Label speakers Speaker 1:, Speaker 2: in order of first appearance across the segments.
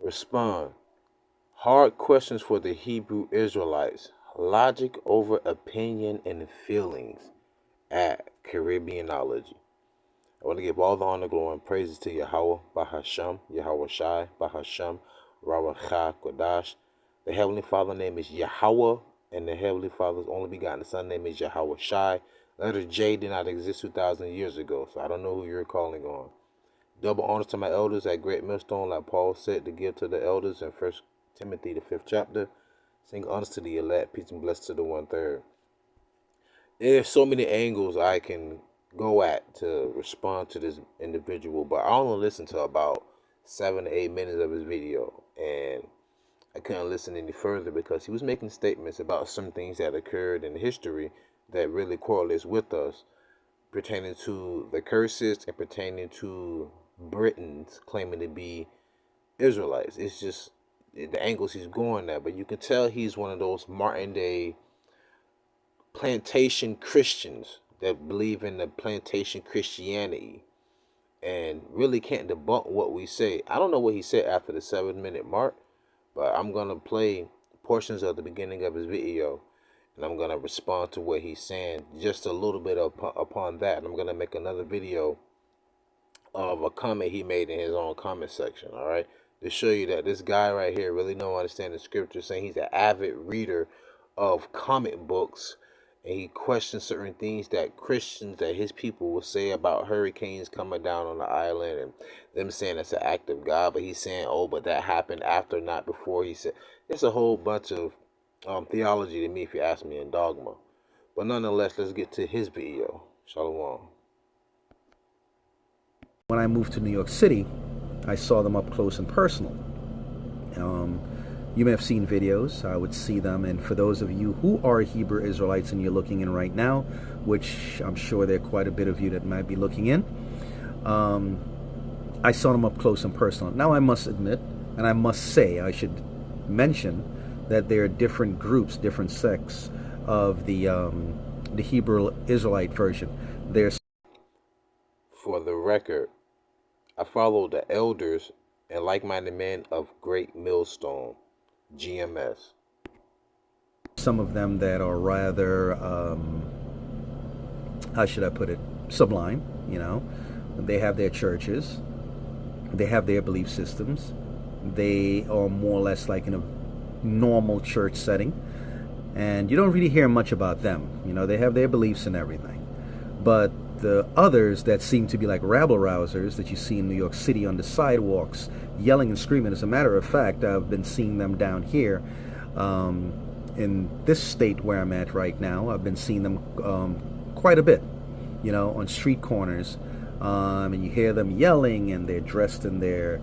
Speaker 1: Respond. Hard questions for the Hebrew Israelites. Logic over opinion and feelings at Caribbeanology. I want to give all the honor, glory, and praises to YAHAWAH, BAHASHAM, YAHAWASHI, BAHASHAM, RAWACHAA, QADASH. The Heavenly Father name is YAHAWAH, and the Heavenly Father's only begotten Son name is YAHAWASHI. Letter J did not exist 2,000 years ago, so I don't know who you're calling on. Double honors to my elders at Great Millstone, like Paul said to give to the elders in 1 Timothy, the 5th chapter. Sing honors to the elect, peace and blessings to the 1/3. There's so many angles I can go at to respond to this individual, but I only listened to about 7 to 8 minutes of his video, and I couldn't listen any further because he was making statements about some things that occurred in history that really correlates with us, pertaining to the curses and pertaining to Britons claiming to be Israelites. It's just the angles he's going at, but you can tell he's one of those modern day plantation Christians that believe in the plantation Christianity and really can't debunk what we say. I don't know what he said after the 7-minute mark, but I'm going to play portions of the beginning of his video, and I'm going to respond to what he's saying just a little bit upon that. And I'm going to make another video of a comment he made in his own comment section, all right, to show you that this guy right here really don't understand the scripture, saying he's an avid reader of comic books, and he questions certain things that Christians, that his people will say about hurricanes coming down on the island and them saying it's an act of God, but he's saying, oh, but that happened after, not before. He said it's a whole bunch of theology to me, if you ask me, in dogma. But nonetheless, let's get to his video. Shalom.
Speaker 2: When I moved to New York City, I saw them up close and personal. You may have seen videos. I would see them, and for those of you who are Hebrew Israelites and you're looking in right now, which I'm sure there are quite a bit of you that might be looking in, I saw them up close and personal. Now I must admit, and I must say, I should mention that there are different groups, different sects of the Hebrew Israelite version. There's,
Speaker 1: for the record, I follow the elders and like-minded men of Great Millstone, GMS.
Speaker 2: Some of them that are rather, how should I put it, sublime, you know. They have their churches, they have their belief systems, they are more or less like in a normal church setting, and you don't really hear much about them. You know, they have their beliefs and everything. But the others that seem to be like rabble-rousers that you see in New York City on the sidewalks, yelling and screaming. As a matter of fact, I've been seeing them down here in this state where I'm at right now. I've been seeing them quite a bit, you know, on street corners, and you hear them yelling, and they're dressed in their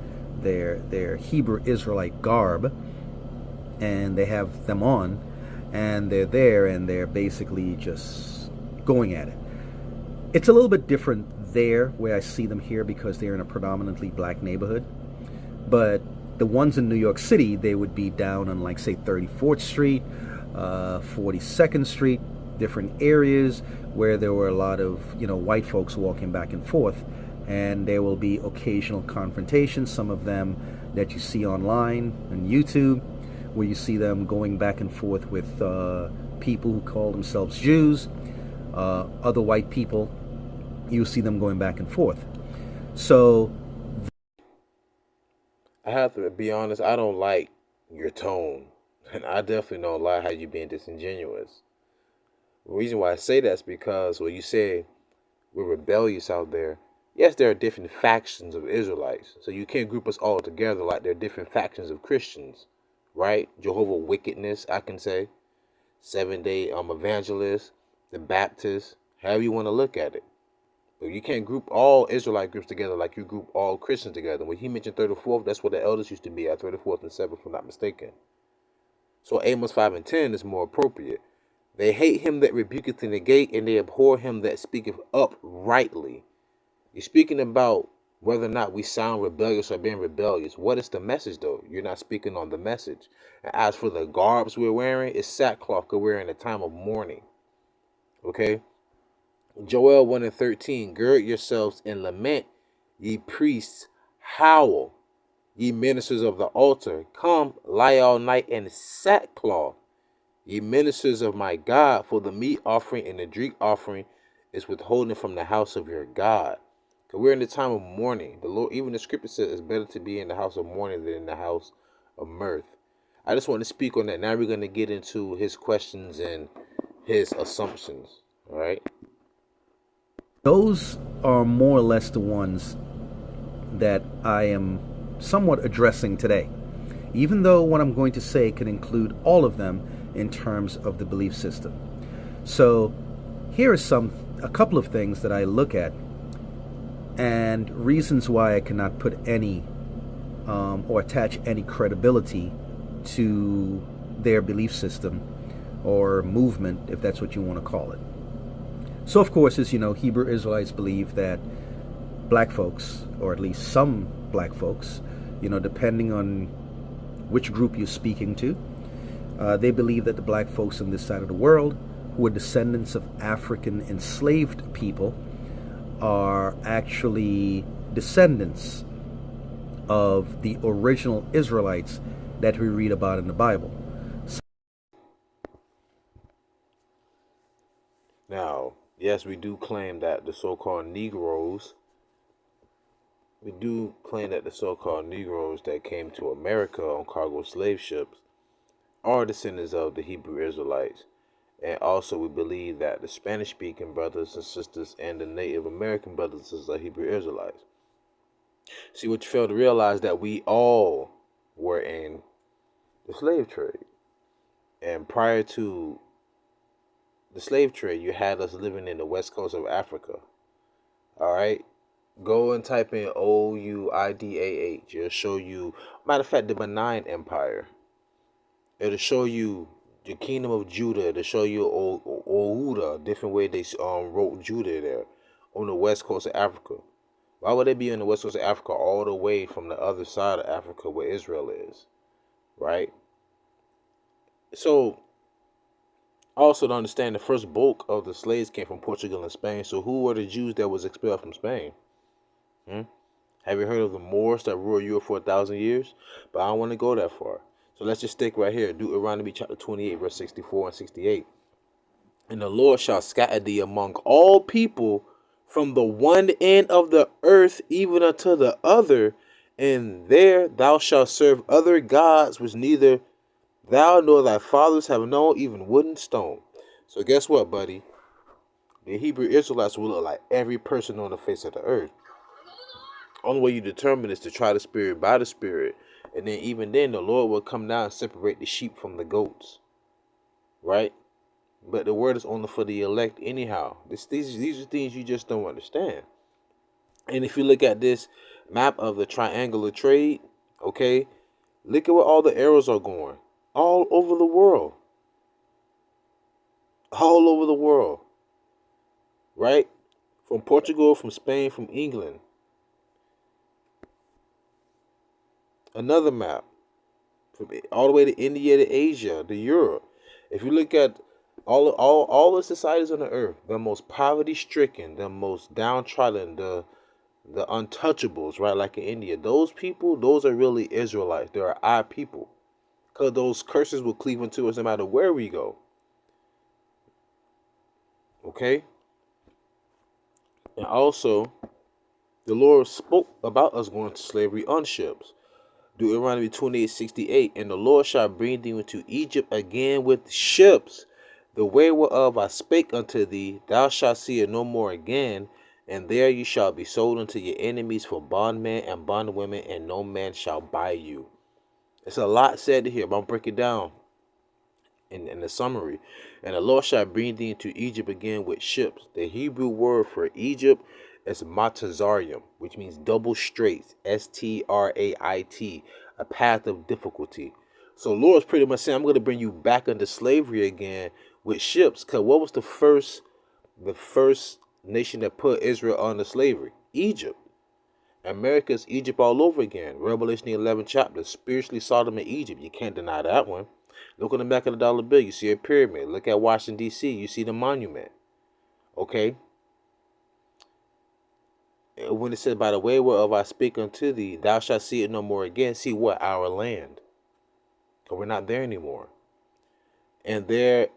Speaker 2: Hebrew Israelite garb, and they have them on, and they're there, and they're basically just going at it. It's a little bit different there where I see them here because they're in a predominantly black neighborhood. But the ones in New York City, they would be down on, like, say, 34th Street, 42nd Street, different areas where there were a lot of, you know, white folks walking back and forth. And there will be occasional confrontations, some of them that you see online on YouTube, where you see them going back and forth with people who call themselves Jews, other white people. You'll see them going back and forth. So
Speaker 1: I have to be honest, I don't like your tone. And I definitely don't like how you're being disingenuous. The reason why I say that is because when you say we're rebellious out there, yes, there are different factions of Israelites. So you can't group us all together like there are different factions of Christians, right? Jehovah Wickedness, I can say. Seventh-day Evangelists, the Baptists, however you want to look at it. But you can't group all Israelite groups together like you group all Christians together. When he mentioned 34th, that's what the elders used to be at, 34th and 7th, if I'm not mistaken. So Amos 5 and 10 is more appropriate. They hate him that rebuketh in the gate, and they abhor him that speaketh uprightly. You're speaking about whether or not we sound rebellious or being rebellious. What is the message, though? You're not speaking on the message. And as for the garbs we're wearing, it's sackcloth because we're in a time of mourning. Okay? Joel 1 and 13, gird yourselves and lament, ye priests, howl. Ye ministers of the altar, come, lie all night in sackcloth. Ye ministers of my God, for the meat offering and the drink offering is withholding from the house of your God. Because we're in the time of mourning. The Lord, even the scripture says it's better to be in the house of mourning than in the house of mirth. I just want to speak on that. Now we're going to get into his questions and his assumptions. All right.
Speaker 2: Those are more or less the ones that I am somewhat addressing today, even though what I'm going to say can include all of them in terms of the belief system. So here are a couple of things that I look at and reasons why I cannot put any or attach any credibility to their belief system or movement, if that's what you want to call it. So of course, as you know, Hebrew Israelites believe that black folks, or at least some black folks, depending on which group you're speaking to, they believe that the black folks on this side of the world, who are descendants of African enslaved people, are actually descendants of the original Israelites that we read about in the Bible.
Speaker 1: Now, yes, we do claim that the so-called Negroes, that came to America on cargo slave ships are descendants of the Hebrew Israelites. And also we believe that the Spanish-speaking brothers and sisters and the Native American brothers and sisters are Hebrew Israelites. See, what you fail to realize that we all were in the slave trade. And prior to the slave trade, you had us living in the west coast of Africa. All right? Go and type in OUIDAH. It'll show you, matter of fact, the Benign Empire. It'll show you the kingdom of Judah. It'll show you Ouda, different way they wrote Judah there on the west coast of Africa. Why would they be on the west coast of Africa all the way from the other side of Africa where Israel is? Right? So, also to understand, the first bulk of the slaves came from Portugal and Spain. So who were the Jews that was expelled from Spain? Have you heard of the Moors that ruled Europe for 1,000 years? But I don't want to go that far. So let's just stick right here. Deuteronomy chapter 28, verse 64 and 68. And the Lord shall scatter thee among all people from the one end of the earth even unto the other, and there thou shalt serve other gods which neither thou nor thy fathers have known, even wood and stone. So guess what, buddy? The Hebrew Israelites will look like every person on the face of the earth. Only way you determine is to try the spirit by the spirit. And then even then, the Lord will come down and separate the sheep from the goats. Right? But the word is only for the elect anyhow. These are things you just don't understand. And if you look at this map of the triangular trade, okay, look at where all the arrows are going. All over the world. All over the world. Right? From Portugal, from Spain, from England. Another map. From all the way to India, to Asia, to Europe. If you look at all the societies on the earth, the most poverty-stricken, the most downtrodden, the untouchables, right, like in India, those people, those are really Israelites. They are our people. Because those curses will cleave into us no matter where we go. Okay? And also, the Lord spoke about us going to slavery on ships. Deuteronomy 28:68, and the Lord shall bring thee into Egypt again with ships, the way whereof I spake unto thee, thou shalt see it no more again, and there you shall be sold unto your enemies for bondmen and bondwomen, and no man shall buy you. It's a lot said here, but I'll break it down in the summary. And the Lord shall bring thee into Egypt again with ships. The Hebrew word for Egypt is Matazarium, which means double straits, Strait, a path of difficulty. So Lord's pretty much saying, I'm going to bring you back into slavery again with ships. Because what was the first nation that put Israel under slavery? Egypt. America's Egypt all over again. Revelation the 11th chapter, spiritually Sodom and Egypt. You can't deny that one. Look on the back of the dollar bill, you see a pyramid. Look at Washington, D.C., you see the monument. Okay? when it says, by the way whereof I speak unto thee, thou shalt see it no more again. See what? Our land. Because we're not there anymore. And there,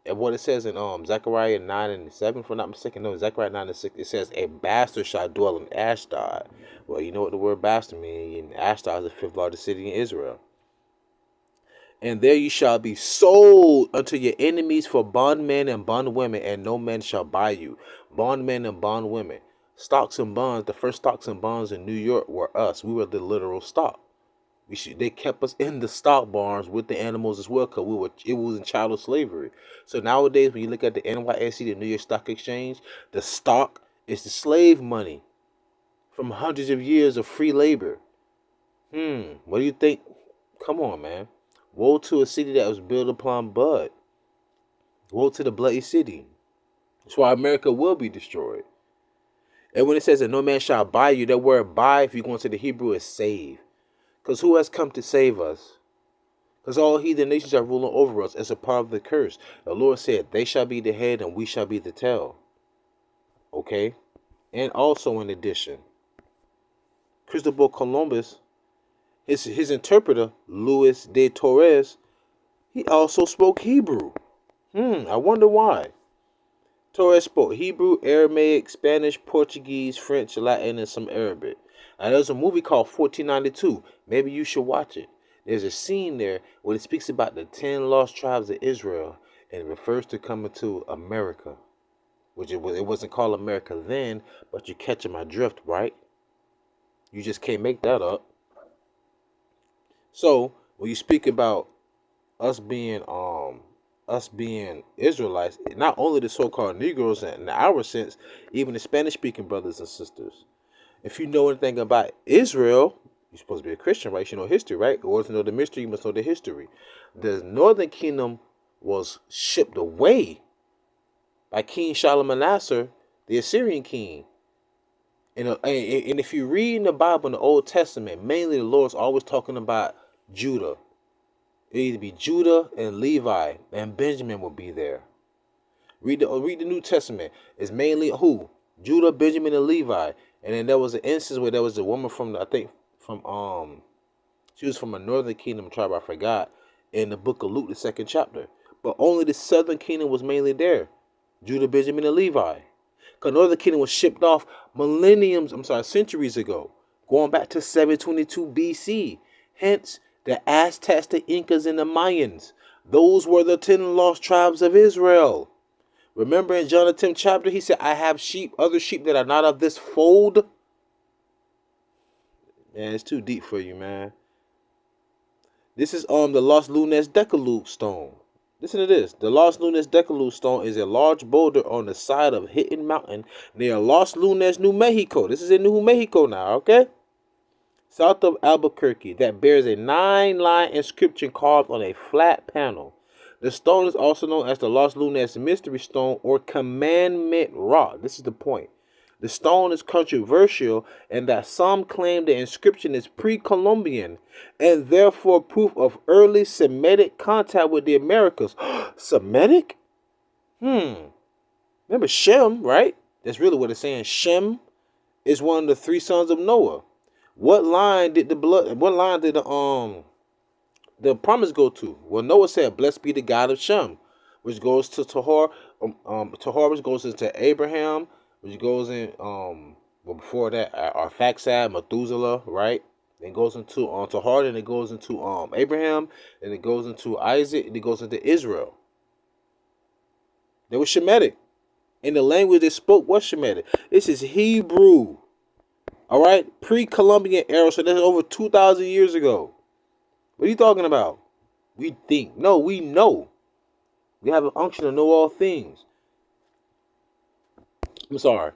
Speaker 1: and what it says in Zechariah 9:7, if I'm not mistaken, no, Zechariah 9:6, it says, a bastard shall dwell in Ashdod. Well, you know what the word bastard means. Ashdod is the 5th largest city in Israel. And there you shall be sold unto your enemies for bondmen and bondwomen, and no man shall buy you. Bondmen and bondwomen. Stocks and bonds, the first stocks and bonds in New York were us. We were the literal stock. They kept us in the stock barns with the animals as well, because it was in chattel slavery. So nowadays, when you look at the NYSE, the New York Stock Exchange, the stock is the slave money from hundreds of years of free labor. What do you think? Come on, man. Woe to a city that was built upon blood. Woe to the bloody city. That's why America will be destroyed. And when it says that no man shall buy you, that word buy, if you go into the Hebrew, is save. Because who has come to save us? Because all heathen nations are ruling over us as a part of the curse. The Lord said, they shall be the head and we shall be the tail. Okay? And also in addition, Cristobal Columbus, his interpreter, Luis de Torres, he also spoke Hebrew. I wonder why. Torres spoke Hebrew, Aramaic, Spanish, Portuguese, French, Latin, and some Arabic. Now, there's a movie called 1492. Maybe you should watch it. There's a scene there where it speaks about the 10 lost tribes of Israel, and it refers to coming to America, which it wasn't called America then, but you're catching my drift, right? You just can't make that up. So when you speak about us being Israelites, not only the so-called Negroes in our sense, even the Spanish-speaking brothers and sisters. If you know anything about Israel, you're supposed to be a Christian, right? You should know history, right? In order to know the mystery, you must know the history. The northern kingdom was shipped away by King Shalmaneser, the Assyrian king. And if you read in the Bible in the Old Testament, mainly the Lord's always talking about Judah. It either be Judah and Levi, and Benjamin will be there. Read the New Testament. It's mainly who? Judah, Benjamin, and Levi. And then there was an instance where there was a woman from, I think, she was from a northern kingdom tribe, I forgot, in the book of Luke, the 2nd chapter. But only the southern kingdom was mainly there. Judah, Benjamin, and Levi. Because northern kingdom was shipped off centuries ago, going back to 722 BC. Hence, the Aztecs, the Incas, and the Mayans. Those were the 10 lost tribes of Israel. Remember in John the 10th chapter, he said, I have sheep, other sheep that are not of this fold. Man, it's too deep for you, man. This is the Los Lunas Decalogue stone. Listen to this. The Los Lunas Decalogue stone is a large boulder on the side of Hidden Mountain near Los Lunas, New Mexico. This is in New Mexico now, okay? South of Albuquerque, that bears a 9-line inscription carved on a flat panel. The stone is also known as the Los Lunas Mystery Stone or Commandment Rock. This is the point. The stone is controversial in that some claim the inscription is pre-Columbian and therefore proof of early Semitic contact with the Americas. Semitic? Remember Shem, right? That's really what it's saying. Shem is one of the 3 sons of Noah. What line did the promise go to? Well, Noah said, blessed be the God of Shem, which goes to Tahor, which goes into Abraham, which goes in, before that, Arphaxad, Methuselah, right? Then goes into Tahor, and it goes into Abraham, and it goes into Isaac, and it goes into Israel. They were Shemitic. And the language they spoke was Shemitic. This is Hebrew. All right? Pre-Columbian era, so that's over 2,000 years ago. What are you talking about? We think. No, we know. We have an unction to know all things. I'm sorry.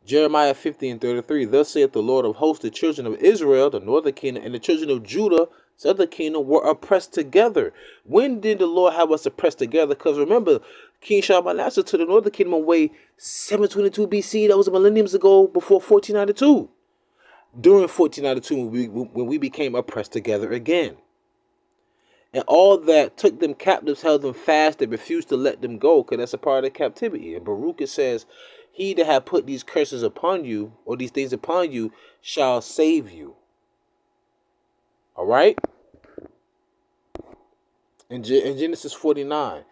Speaker 1: Jeremiah 50:33. Thus saith the Lord of hosts, the children of Israel, the northern kingdom, and the children of Judah, southern kingdom, were oppressed together. When did the Lord have us oppressed together? Because remember, King Shalmaneser to the northern kingdom away 722 BC. That was millenniums ago, before 1492. During 1492, when we became oppressed together again. And all that took them captives held them fast. They refused to let them go because that's a part of the captivity. In Baruch it says, he that hath put these curses upon you, or these things upon you, shall save you. All right? In Genesis 49.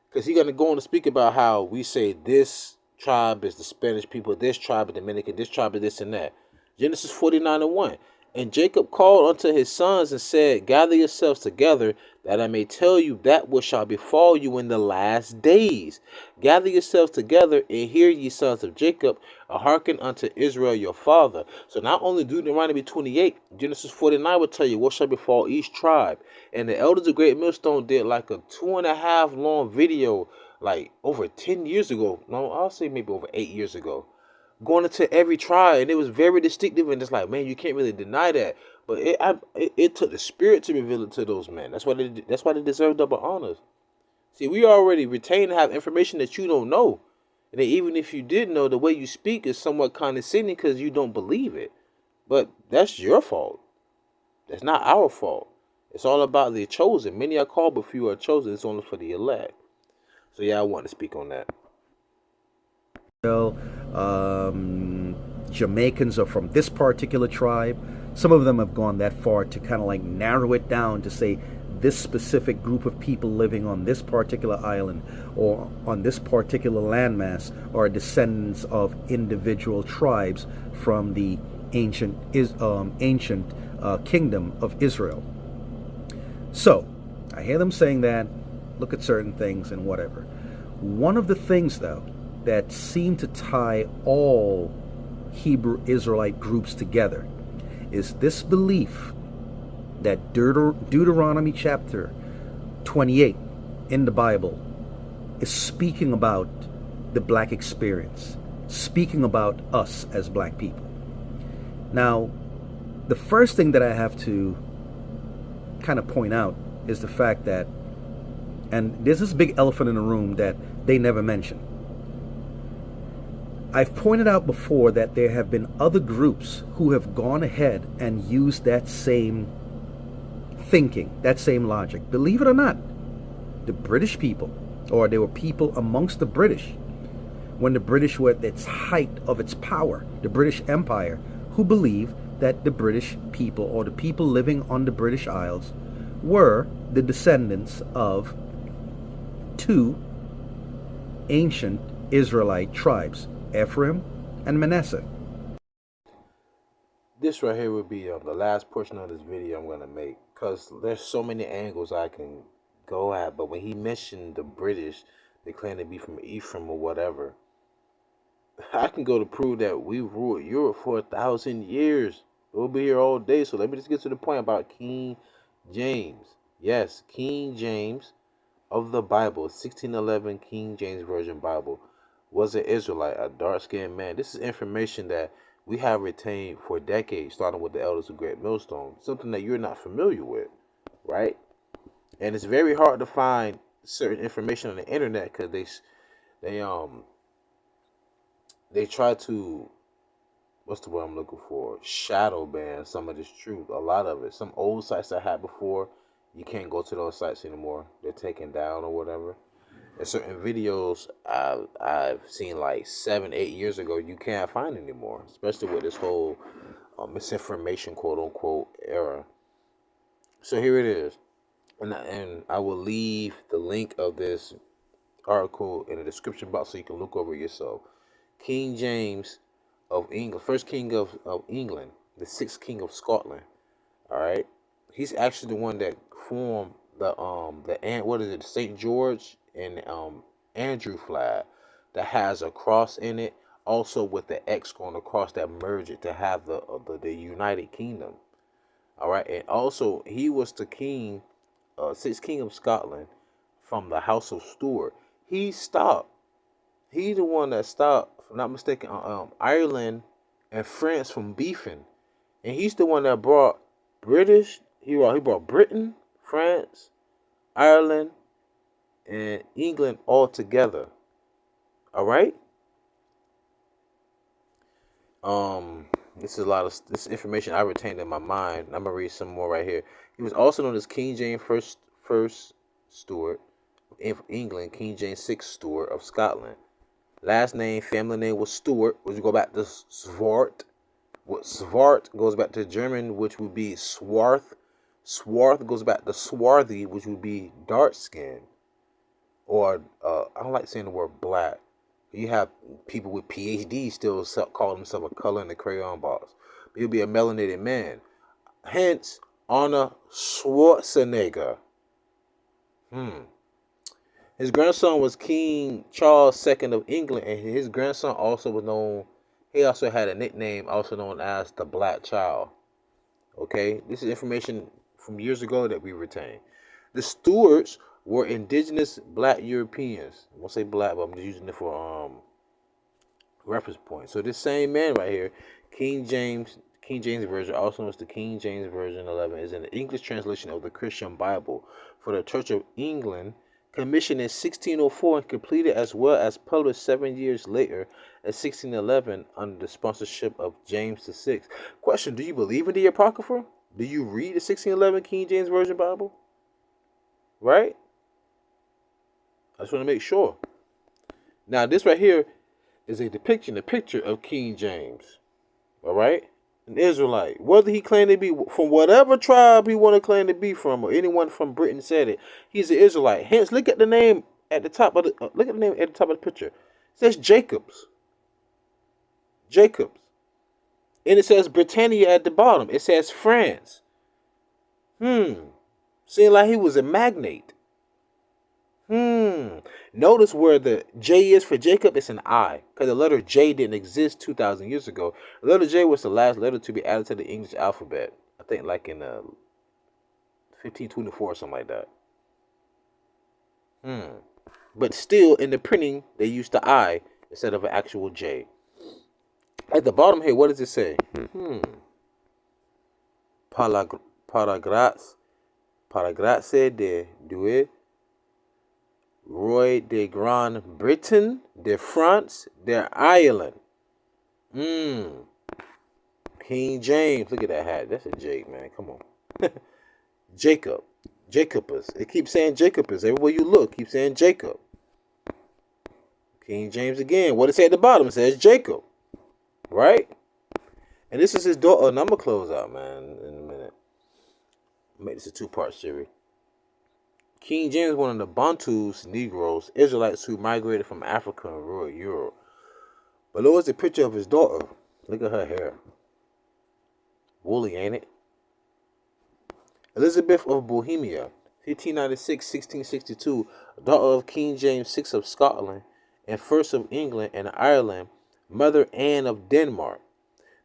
Speaker 1: Because he's going to go on to speak about how we say this tribe is the Spanish people, this tribe is Dominican, this tribe is this and that. Genesis 49:1. And Jacob called unto his sons and said, gather yourselves together, that I may tell you that which shall befall you in the last days. Gather yourselves together, and hear ye sons of Jacob, and hearken unto Israel your father. So not only Deuteronomy 28, Genesis 49 will tell you what shall befall each tribe. And the elders of Great Millstone did like a 2.5 long video, like over 10 years ago. No, I'll say maybe over 8 years ago, going into every tribe, and it was very distinctive. And it's like, man, you can't really deny that. But it took the Spirit to reveal it to those men. That's why they deserve double honors. See, we already retain and have information that you don't know, and then even if you did know, the way you speak is somewhat condescending because you don't believe it. But that's your fault. That's not our fault. It's all about the chosen. Many are called, but few are chosen. It's only for the elect. So yeah, I want to speak on that.
Speaker 2: Jamaicans are from this particular tribe. Some of them have gone that far to kind of like narrow it down to say this specific group of people living on this particular island or on this particular landmass are descendants of individual tribes from the ancient kingdom of Israel. So I hear them saying that, look at certain things and whatever. One of the things, though, that seem to tie all Hebrew Israelite groups together is this belief that Deuteronomy chapter 28 in the Bible is speaking about the black experience, speaking about us as black people. Now, the first thing that I have to kind of point out is the fact that, and there's this big elephant in the room that they never mention. I've pointed out before that there have been other groups who have gone ahead and used that same thinking, that same logic. Believe it or not, the British people, or there were people amongst the British, when the British were at its height of its power, the British Empire, who believed that the British people, or the people living on the British Isles, were the descendants of two ancient Israelite tribes, Ephraim and Manasseh.
Speaker 1: This right here would be the last portion of this video I'm going to make, because there's so many angles I can go at. But when he mentioned the British, they claim to be from Ephraim or whatever, I can go to prove that we ruled Europe for 1,000 years. We'll be here all day. So let me just get to the point about King James. Yes, King James of the Bible, 1611 King James Version Bible, was an Israelite, a dark-skinned man. This is information that we have retained for decades, starting with the elders of Great Millstone, something that you're not familiar with, right? And it's very hard to find certain information on the internet because they try to, what's the word I'm looking for, shadow ban some of this truth, a lot of it. Some old sites I had before, you can't go to those sites anymore. They're taken down or whatever. And certain videos I've seen like 7, 8 years ago, you can't find anymore, especially with this whole misinformation, quote unquote, era. So here it is, and I will leave the link of this article in the description box so you can look over it yourself. King James of England, first king of England, the 6th king of Scotland. All right, he's actually the one that formed the St. George and Andrew flag that has a cross in it, also with the X going across that merge it to have the United Kingdom. All right, and also he was the king, 6th king of Scotland from the House of Stuart. He's the one that stopped, if I'm not mistaken, Ireland and France from beefing, and he's the one that brought he brought Britain, France, Ireland, and England all together. All right. This is a lot of this information I retained in my mind. I'm gonna read some more right here. He was also known as King James first Stuart of England, King James 6th Stuart of Scotland. Last name, family name was Stewart, which go back to Svart. What Svart goes back to German, which would be Swarth. Swarth goes back to swarthy, which would be dark skin. Or I don't like saying the word black. You have people with PhDs still call themselves a color in the crayon box. He'll be a melanated man. Hence, Arnold Schwarzenegger. His grandson was King Charles II of England, and his grandson also was known. He also had a nickname, also known as the Black Child. Okay, this is information from years ago that we retain. The Stuarts were indigenous black Europeans. I won't say black, but I'm just using it for reference point. So this same man right here, King James Version, also known as the King James Version 11, is an English translation of the Christian Bible for the Church of England, commissioned in 1604 and completed as well as published 7 years later in 1611 under the sponsorship of James VI. Question: do you believe in the Apocrypha? Do you read the 1611 King James Version Bible? Right? I just want to make sure. Now, this right here is a picture of King James. All right? An Israelite. Whether he claimed to be from whatever tribe he want to claim to be from, or anyone from Britain said it, he's an Israelite. Hence, look at the name at the top of the picture. It says Jacobs. Jacobs. And it says Britannia at the bottom. It says France. Seemed like he was a magnate. Notice where the J is for Jacob, it's an I. Because the letter J didn't exist 2,000 years ago. The letter J was the last letter to be added to the English alphabet. I think like in 1524 or something like that. But still, in the printing, they used the I instead of an actual J. At the bottom here, what does it say? Paragrace de Douai, Roy de Grand Britain, de France, de Ireland. King James. Look at that hat. That's a Jake, man. Come on. Jacob. Jacobus. It keeps saying Jacobus. Everywhere you look, keep saying Jacob. King James again. What it say at the bottom? It says Jacob. Right? And this is his daughter. And I'm going to close out, man, in a minute. Make this a two-part series. King James was one of the Bantus, Negroes, Israelites who migrated from Africa and rural Europe. Below is a picture of his daughter. Look at her hair. Woolly, ain't it? Elizabeth of Bohemia, 1596-1662, daughter of King James VI of Scotland and first of England and Ireland, Mother Anne of Denmark,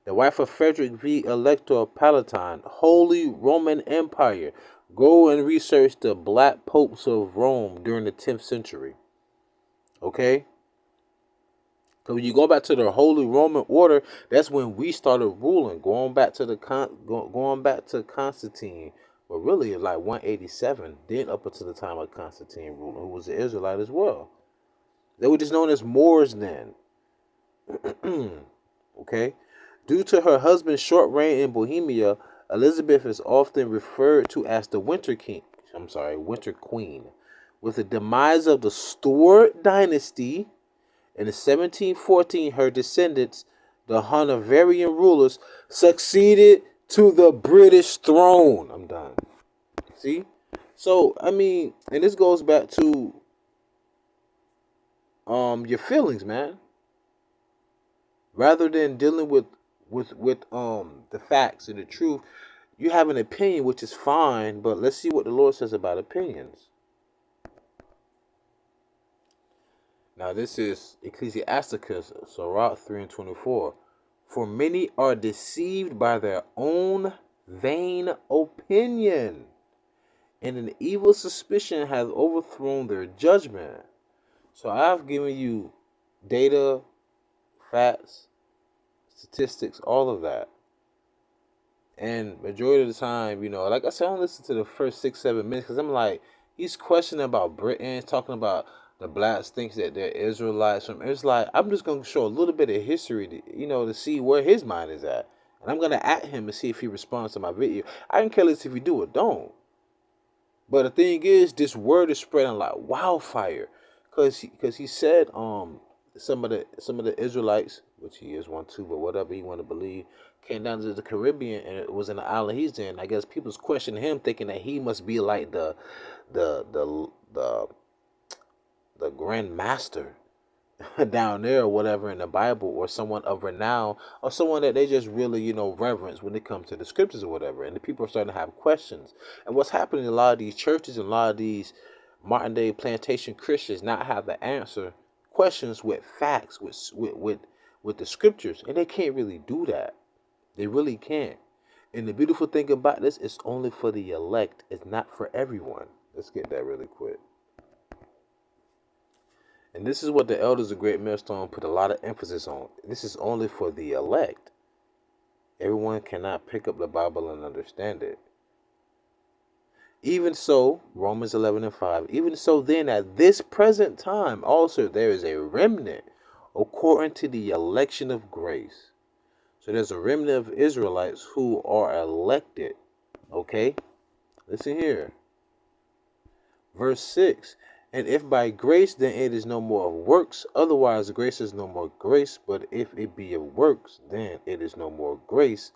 Speaker 1: the wife of Frederick V. Elector Palatine, Holy Roman Empire. Go and research the black popes of Rome during the 10th century. Okay? Because when you go back to the Holy Roman order, that's when we started ruling. Going back to Constantine. But really, like 187. Then up until the time of Constantine ruling, who was an Israelite as well. They were just known as Moors then. Okay? Due to her husband's short reign in Bohemia, Elizabeth is often referred to as the Winter Queen. With the demise of the Stuart dynasty in 1714, her descendants, the Hanoverian rulers, succeeded to the British throne. I'm done. See? So, I mean, and this goes back to your feelings, man. Rather than dealing with the facts and the truth, you have an opinion, which is fine, but let's see what the Lord says about opinions. Now, this is Ecclesiasticus, Sirach 3:24. For many are deceived by their own vain opinion, and an evil suspicion has overthrown their judgment. So I've given you data, facts, statistics, all of that. And majority of the time, like I said, I don't listen to the first 6-7 minutes because I'm like, he's questioning about Britain, talking about the blacks thinks that they're Israelites. It's like, I'm just going to show a little bit of history, to see where his mind is at. And I'm going to at him and see if he responds to my video. I can care less if he do or don't. But the thing is, this word is spreading like wildfire. Because he said, some of the Israelites, which he is one too, but whatever he want to believe, came down to the Caribbean and it was in the island he's in. I guess people's questioning him, thinking that he must be like the the the the grand master down there or whatever in the Bible, or someone of renown, or someone that they just really, reverence when it comes to the scriptures or whatever. And the people are starting to have questions. And what's happening in a lot of these churches and a lot of these modern day plantation Christians not have the answer questions with facts, with the scriptures, and they can't really do that. They really can't. And the beautiful thing about this, it's only for the elect. It's not for everyone. Let's get that really quick. And this is what the elders of Great Millstone put a lot of emphasis on. This is only for the elect. Everyone cannot pick up the Bible and understand it. Even so, Romans 11:5, even so then at this present time also there is a remnant according to the election of grace. So there's a remnant of Israelites who are elected. Okay? Listen here. Verse 6. And if by grace, then it is no more of works. Otherwise, grace is no more grace. But if it be of works, then it is no more grace.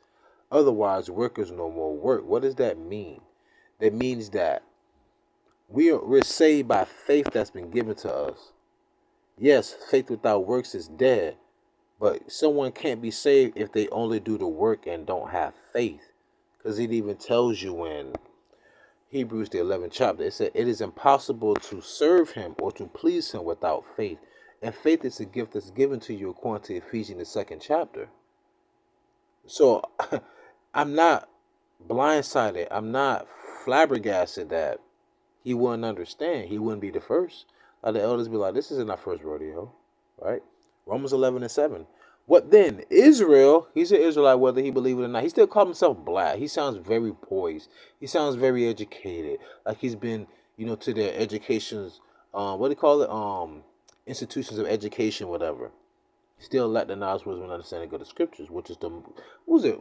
Speaker 1: Otherwise, work is no more work. What does that mean? That means that we're saved by faith that's been given to us. Yes, faith without works is dead. But someone can't be saved if they only do the work and don't have faith. Because it even tells you in Hebrews the 11th chapter, it said it is impossible to serve him or to please him without faith. And faith is a gift that's given to you according to Ephesians the 2nd chapter. So I'm not blindsided. I'm not flabbergasted that he wouldn't understand. He wouldn't be the first. Like the elders be like, this isn't our first rodeo, right? Romans 11:7. What then? Israel, he's an Israelite whether he believe it or not. He still calls himself black. He sounds very poised. He sounds very educated. Like he's been, to their educations, what do you call it? Institutions of education, whatever. Still lack the knowledge, wisdom, and understanding of the scriptures, which is what was it?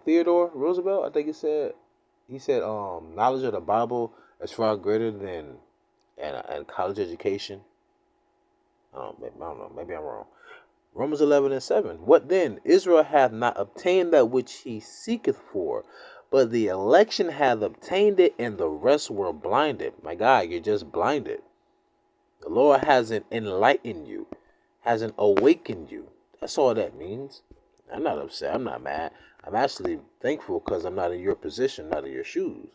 Speaker 1: Theodore Roosevelt, I think he said, knowledge of the Bible is far greater than and college education. I don't know, maybe I'm wrong. Romans 11:7. What then? Israel hath not obtained that which he seeketh for, but the election hath obtained it, and the rest were blinded. My God, you're just blinded. The Lord hasn't enlightened you, hasn't awakened you. That's all that means. I'm not upset. I'm not mad. I'm actually thankful because I'm not in your position, not in your shoes.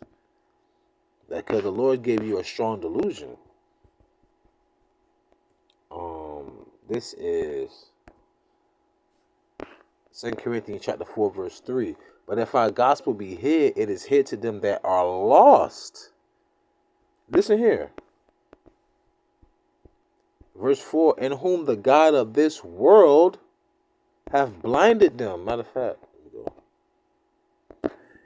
Speaker 1: Because the Lord gave you a strong delusion. This is 2 Corinthians chapter 4, verse 3. But if our gospel be hid, it is hid to them that are lost. Listen here. Verse 4. In whom the God of this world hath blinded them. Matter of fact.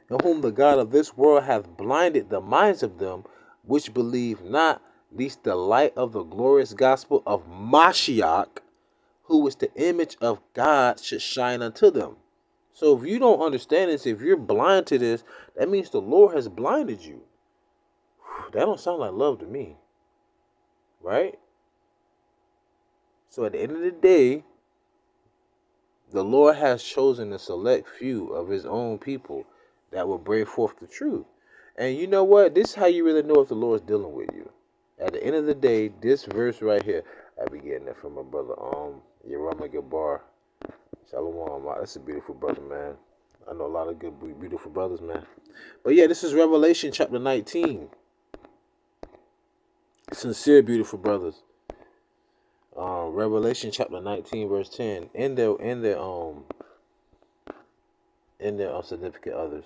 Speaker 1: In whom the God of this world hath blinded the minds of them which believe not, lest the light of the glorious gospel of Mashiach, who is the image of God, should shine unto them. So if you don't understand this, if you're blind to this, that means the Lord has blinded you. That don't sound like love to me. Right? So at the end of the day, the Lord has chosen a select few of his own people that will bring forth the truth. And you know what? This is how you really know if the Lord's dealing with you. At the end of the day, this verse right here, I be getting that from my brother, YARAMYAH GABAR. Shalom. That's a beautiful brother, man. I know a lot of good, beautiful brothers, man. But yeah, this is Revelation chapter 19. Sincere, beautiful brothers. Revelation chapter 19, verse 10. In their significant others.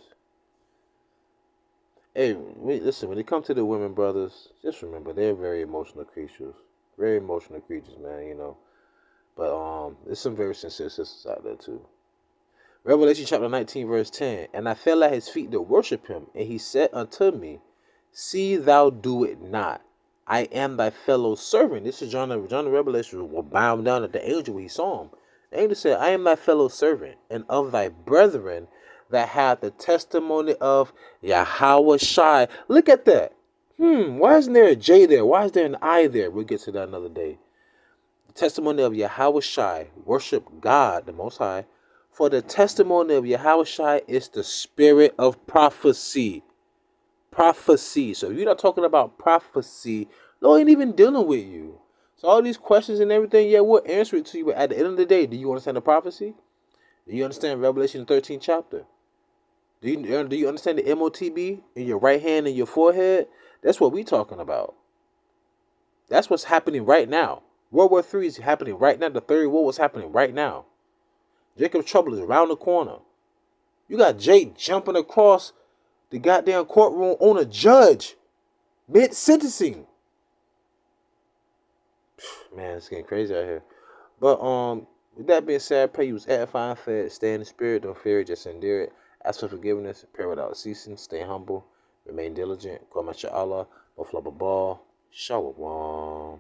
Speaker 1: Hey, listen, when it comes to the women, brothers, just remember they're very emotional creatures. Very emotional creatures, man, But there's some very sincere sisters out there too. Revelation chapter 19, verse 10. And I fell at his feet to worship him, and he said unto me, see thou do it not. I am thy fellow servant. This is John the Revelator was bowing down at the angel when he saw him. The angel said, I am thy fellow servant, and of thy brethren that have the testimony of YAHAWASHI. Look at that. Why isn't there a J there? Why is there an I there? We'll get to that another day. The testimony of YAHAWASHI, worship God, the Most High. For the testimony of YAHAWASHI is the spirit of prophecy. Prophecy. So if you're not talking about prophecy, Lord ain't even dealing with you. So all these questions and everything, yeah, we'll answer it to you. But at the end of the day, do you understand the prophecy? Do you understand Revelation 13 chapter? Do you understand the MOTB in your right hand and your forehead? That's what we talking about. That's what's happening right now. World War III is happening right now. The Third War was happening right now. Jacob's trouble is around the corner. You got Jake jumping across the goddamn courtroom on a judge mid-sentencing. Man, it's getting crazy out here. But with that being said, I pray you was edifying, fed, stay in the spirit, don't fear it, just endure it. Ask for forgiveness, pray without ceasing, stay humble, remain diligent, go match your Allah, go flop a ball, shalom.